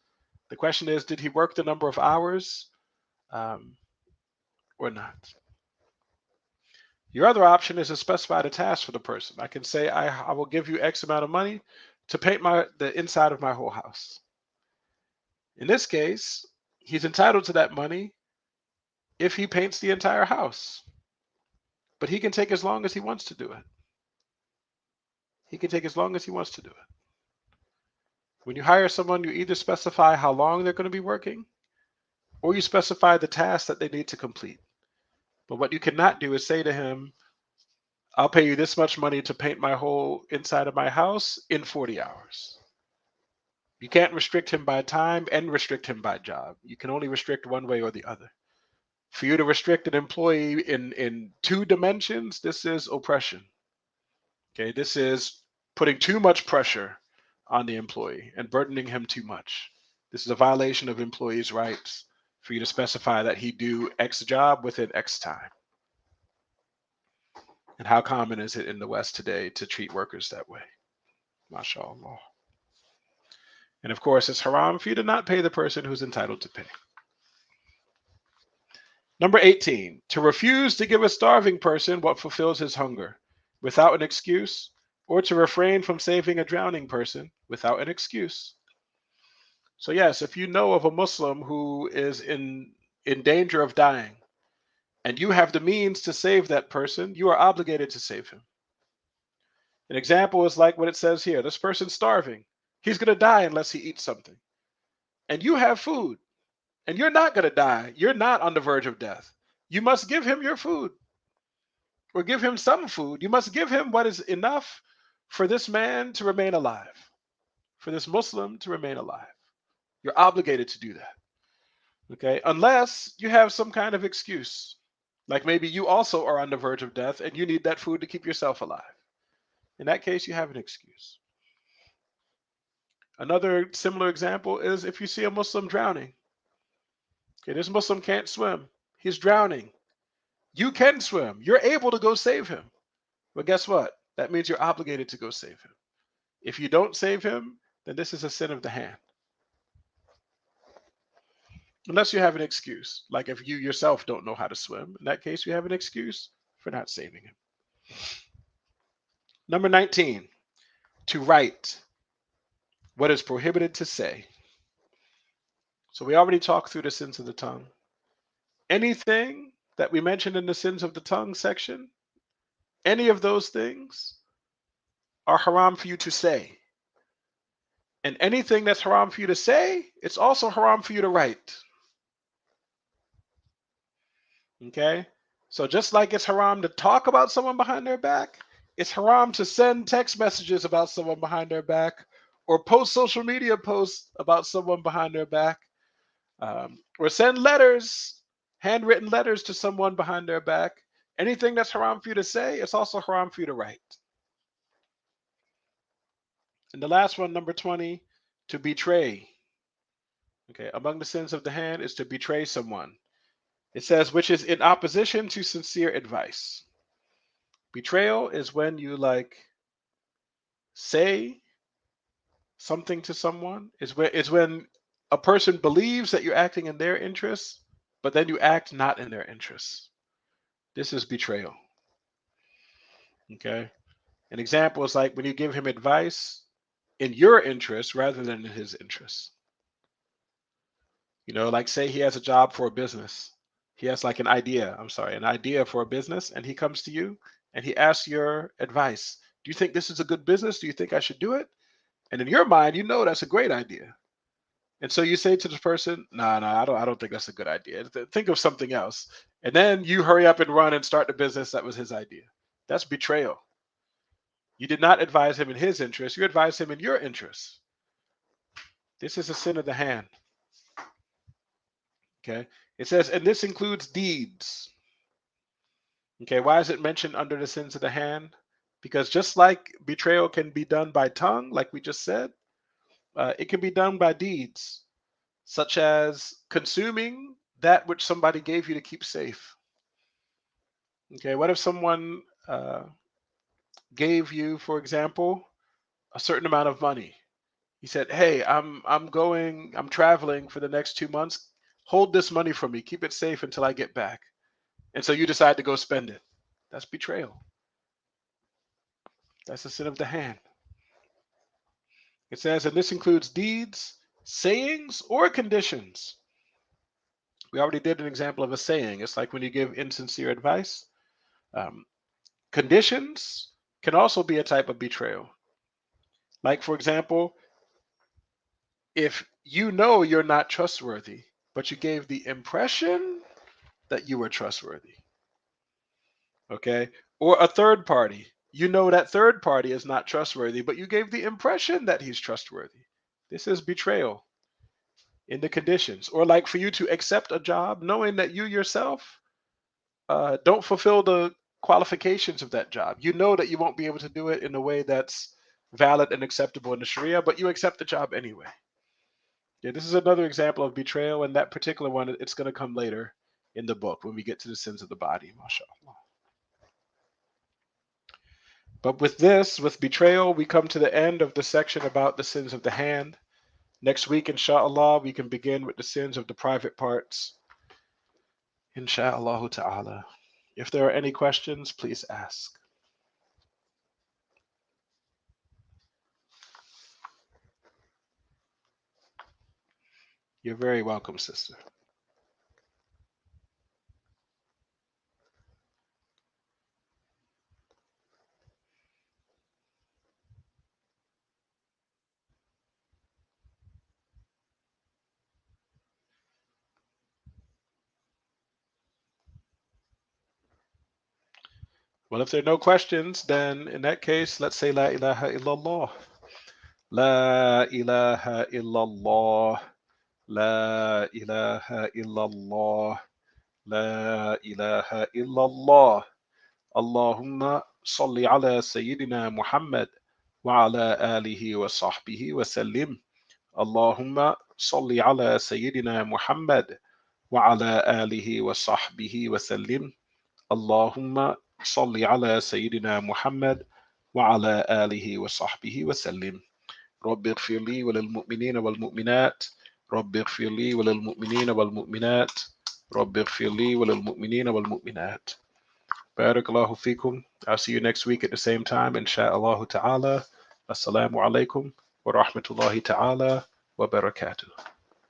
The question is, did he work the number of hours or not? Your other option is to specify the task for the person. I can say, I will give you X amount of money to paint the inside of my whole house. In this case, he's entitled to that money if he paints the entire house. But he can take as long as he wants to do it. He can take as long as he wants to do it. When you hire someone, you either specify how long they're going to be working, or you specify the task that they need to complete. But what you cannot do is say to him, I'll pay you this much money to paint my whole inside of my house in 40 hours. You can't restrict him by time and restrict him by job. You can only restrict one way or the other. For you to restrict an employee in two dimensions, this is oppression. Okay, this is putting too much pressure on the employee and burdening him too much. This is a violation of employees' rights for you to specify that he do X job within X time. And how common is it in the West today to treat workers that way? MashaAllah. And of course, it's haram for you to not pay the person who's entitled to pay. Number 18, to refuse to give a starving person what fulfills his hunger without an excuse, or to refrain from saving a drowning person without an excuse. So yes, if you know of a Muslim who is in danger of dying, and you have the means to save that person, you are obligated to save him. An example is like what it says here. This person's starving. He's going to die unless he eats something. And you have food, and you're not going to die. You're not on the verge of death. You must give him your food, or give him some food. You must give him what is enough for this man to remain alive, for this Muslim to remain alive. You're obligated to do that. Okay, unless you have some kind of excuse, like maybe you also are on the verge of death and you need that food to keep yourself alive. In that case, you have an excuse. Another similar example is if you see a Muslim drowning. Okay, this Muslim can't swim. He's drowning. You can swim. You're able to go save him. But guess what? That means you're obligated to go save him. If you don't save him, then this is a sin of the hand. Unless you have an excuse. Like if you yourself don't know how to swim. In that case, you have an excuse for not saving him. Number 19, to write what is prohibited to say. So we already talked through the sins of the tongue. Anything that we mentioned in the sins of the tongue section, any of those things are haram for you to say. And anything that's haram for you to say, it's also haram for you to write. Okay? So just like it's haram to talk about someone behind their back, it's haram to send text messages about someone behind their back or post social media posts about someone behind their back, or send letters, handwritten letters to someone behind their back. Anything that's haram for you to say, it's also haram for you to write. And the last one, number 20, to betray. Okay, among the sins of the hand is to betray someone. It says, which is in opposition to sincere advice. Betrayal is when you say something to someone. It's when a person believes that you're acting in their interests, but then you act not in their interests. This is betrayal. Okay. An example is like when you give him advice in your interest rather than in his interest. Like say he has a job for a business. He has an idea for a business, and he comes to you and he asks your advice. Do you think this is a good business? Do you think I should do it? And in your mind, that's a great idea. And so you say to the person, no, I don't think that's a good idea. Think of something else. And then you hurry up and run and start the business that was his idea. That's betrayal. You did not advise him in his interest. You advised him in your interest. This is a sin of the hand. Okay. It says, and this includes deeds. Okay. Why is it mentioned under the sins of the hand? Because just like betrayal can be done by tongue, like we just said, it can be done by deeds, such as consuming that which somebody gave you to keep safe. Okay. What if someone gave you, for example, a certain amount of money? He said, "Hey, I'm traveling for the next 2 months. Hold this money for me. Keep it safe until I get back." And so you decide to go spend it. That's betrayal. That's a sin of the hand. It says, and this includes deeds, sayings, or conditions. We already did an example of a saying. It's like when you give insincere advice. Conditions can also be a type of betrayal. Like, for example, if you know you're not trustworthy, but you gave the impression that you were trustworthy. Okay. Or a third party. You know that third party is not trustworthy, but you gave the impression that he's trustworthy. This is betrayal in the conditions. Or like for you to accept a job knowing that you yourself don't fulfill the qualifications of that job. You know that you won't be able to do it in a way that's valid and acceptable in the Sharia, but you accept the job anyway. Yeah, this is another example of betrayal, and that particular one, it's going to come later in the book when we get to the sins of the body, mashallah. But with betrayal, we come to the end of the section about the sins of the hand. Next week, inshallah, we can begin with the sins of the private parts. Inshallah ta'ala. If there are any questions, please ask. You're very welcome, sister. Well, if there are no questions, then in that case, let's say La ilaha illallah. La ilaha illallah. La ilaha illallah. La ilaha illallah. Allahumma salli ala Sayyidina Muhammad wa ala alihi wa sahbihi wa sallim. اللهم صل على سيدنا محمد وعلى آله وصحبه وسلم. اللهم صل على سيدنا محمد وعلى آله وصحبه وسلم. رب اغفر لي وللمؤمنين والمؤمنات. رب اغفر لي وللمؤمنين والمؤمنات. رب اغفر لي وللمؤمنين والمؤمنات. Barakallahu fikum. I'll see you next week at the same time, insha'Allah ta'ala. Assalamu alaikum wa rahmatullahi ta'ala wa barakatuh.